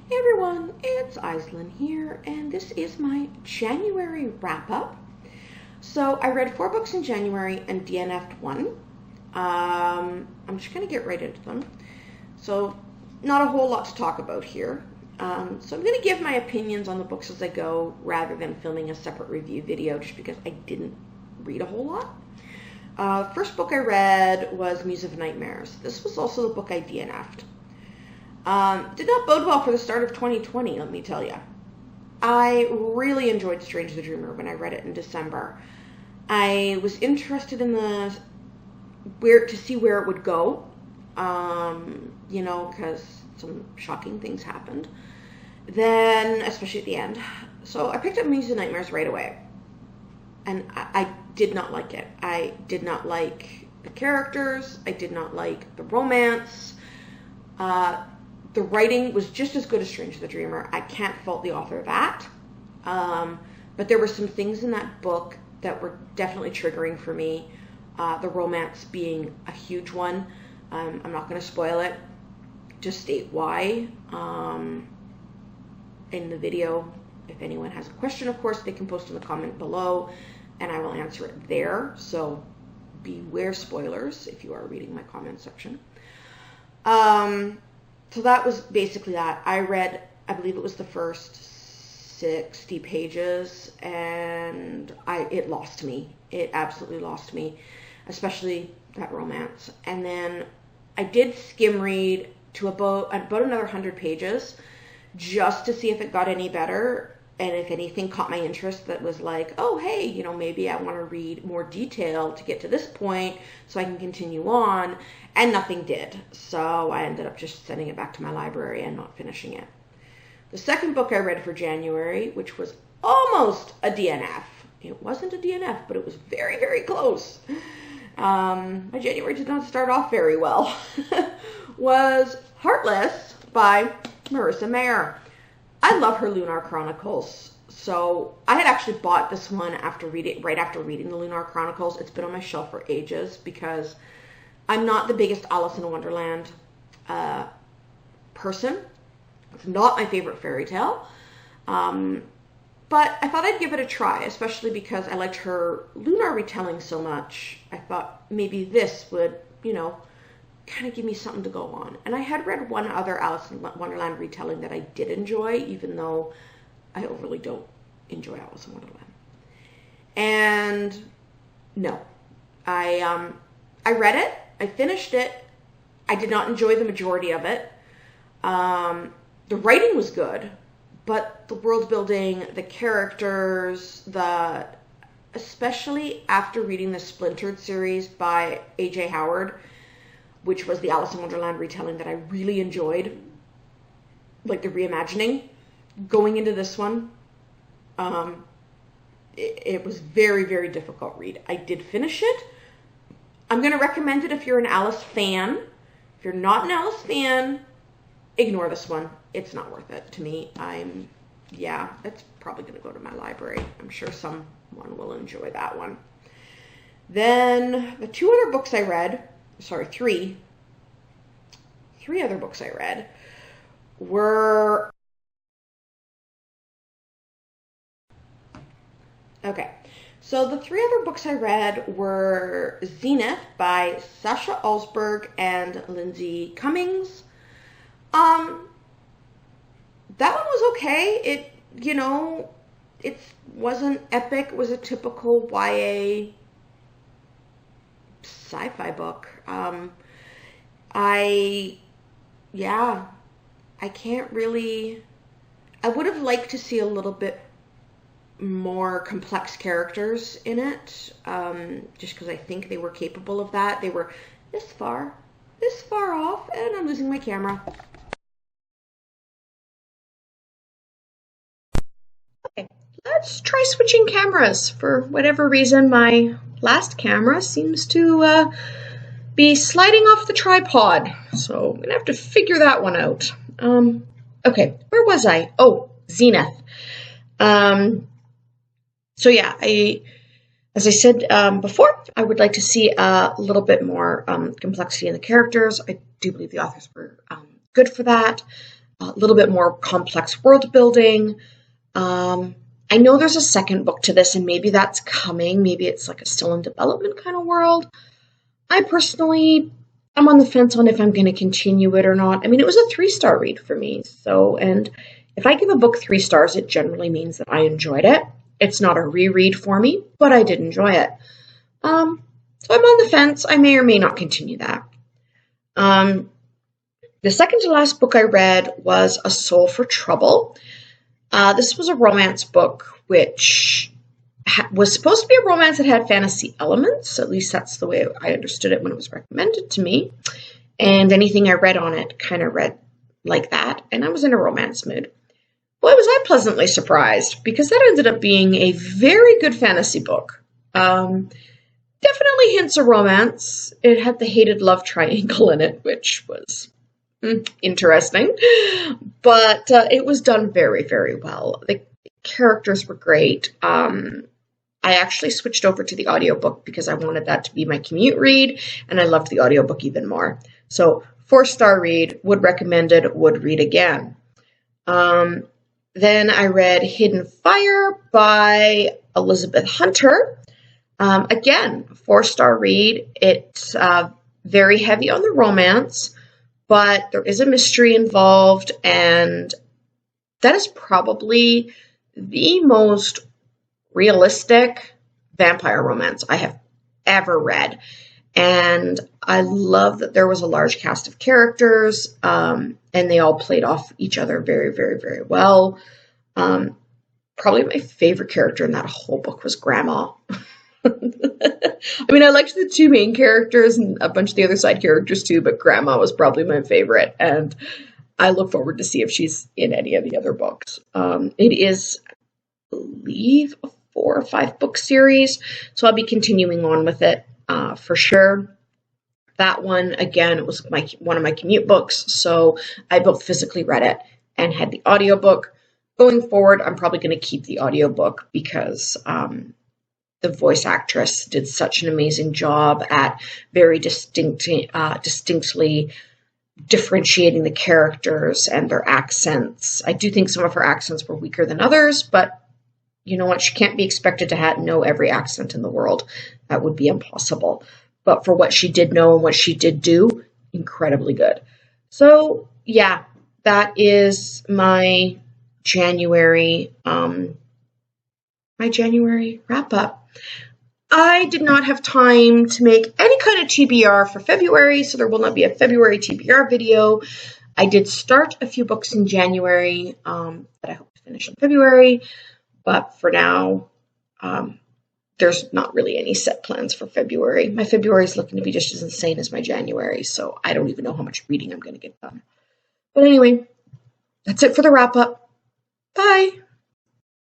Hey everyone, it's Aislinn here, and this is my January wrap-up. So I read 4 books in January and DNF'd one. I'm just going to get right into them. So not a whole lot to talk about here. So I'm going to give my opinions on the books as I go rather than filming a separate review video just because I didn't read a whole lot. First book I read was Muse of Nightmares. This was also the book I DNF'd. Did not bode well for the start of 2020, let me tell you. I really enjoyed Strange the Dreamer when I read it in December. I was interested in to see where it would go, because some shocking things happened. Then, especially at the end. So I picked up Muse of Nightmares right away. And I did not like it. I did not like the characters. I did not like the romance. The writing was just as good as Strange the Dreamer. I can't fault the author of that. But there were some things in that book that were definitely triggering for me. The romance being a huge one. I'm not going to spoil it. Just state why in the video. If anyone has a question, of course, they can post in the comment below, and I will answer it there. So beware spoilers if you are reading my comment section. So that was basically that. I read, I believe it was the first 60 pages, and it lost me. It absolutely lost me, especially that romance. And then I did skim read to about another 100 pages just to see if it got any better, and if anything caught my interest that was like, oh, hey, maybe I want to read more detail to get to this point so I can continue on, and nothing did. So I ended up just sending it back to my library and not finishing it. The second book I read for January, which was almost a DNF. It wasn't a DNF, but it was very, very close. My January did not start off very well. Was Heartless by Marissa Meyer. I love her Lunar Chronicles. So I had actually bought this one right after reading the Lunar Chronicles. It's been on my shelf for ages because I'm not the biggest Alice in Wonderland person. It's not my favorite fairy tale. But I thought I'd give it a try, especially because I liked her Lunar retelling so much. I thought maybe this would, kind of give me something to go on. And I had read one other Alice in Wonderland retelling that I did enjoy, even though I overly don't enjoy Alice in Wonderland. And no, I read it, I finished it, I did not enjoy the majority of it. The writing was good, but the world building, the characters, especially after reading the Splintered series by A.J. Howard, which was the Alice in Wonderland retelling that I really enjoyed, like the reimagining, going into this one, it was very, very difficult read. I did finish it. I'm going to recommend it if you're an Alice fan. If you're not an Alice fan, ignore this one. It's not worth it to me. It's probably going to go to my library. I'm sure someone will enjoy that one. Then the three other books I read were, okay, so the 3 other books I read were Zenith by Sasha Alsberg and Lindsay Cummings. That one was okay. It wasn't epic. It was a typical YA sci-fi book. I would have liked to see a little bit more complex characters in it, just because I think they were capable of that. They were this far off, and I'm losing my camera. Okay, let's try switching cameras. For whatever reason, my last camera seems to be sliding off the tripod, so I'm gonna have to figure that one out. Okay, where was I? Oh, Zenith. As I said before, I would like to see a little bit more complexity in the characters. I do believe the authors were good for that. a little bit more complex world building. I know there's a second book to this, and maybe that's coming. Maybe it's like a still in development kind of world. I personally, I'm on the fence on if I'm going to continue it or not. I mean, it was a 3-star read for me. So, and if I give a book 3 stars, it generally means that I enjoyed it. It's not a reread for me, but I did enjoy it. So I'm on the fence. I may or may not continue that. The second to last book I read was A Soul for Trouble. This was a romance book, which was supposed to be a romance that had fantasy elements. At least that's the way I understood it when it was recommended to me. And anything I read on it kind of read like that. And I was in a romance mood. Boy, was I pleasantly surprised, because that ended up being a very good fantasy book. Definitely hints of romance. It had the hated love triangle in it, which was interesting. But it was done very, very well. The characters were great. I actually switched over to the audiobook because I wanted that to be my commute read, and I loved the audiobook even more. So 4-star read, would recommend it, would read again. Then I read Hidden Fire by Elizabeth Hunter. Again, 4-star read. It's very heavy on the romance, but there is a mystery involved, and that is probably the most realistic vampire romance I have ever read. And I love that there was a large cast of characters, and they all played off each other very, very, very well. Probably my favorite character in that whole book was Grandma. I mean, I liked the 2 main characters and a bunch of the other side characters too, but Grandma was probably my favorite, and I look forward to see if she's in any of the other books. It is, I believe, a 4 or 5 book series, so I'll be continuing on with it for sure. That one, again, it was one of my commute books, so I both physically read it and had the audiobook. Going forward, I'm probably going to keep the audiobook because the voice actress did such an amazing job at very distinctly differentiating the characters and their accents. I do think some of her accents were weaker than others, but you know what? She can't be expected to know every accent in the world. That would be impossible. But for what she did know and what she did do, incredibly good. So, yeah, that is my January wrap-up. I did not have time to make any kind of TBR for February, so there will not be a February TBR video. I did start a few books in January that I hope to finish in February, but for now, there's not really any set plans for February. My February is looking to be just as insane as my January, so I don't even know how much reading I'm going to get done. But anyway, that's it for the wrap-up. Bye!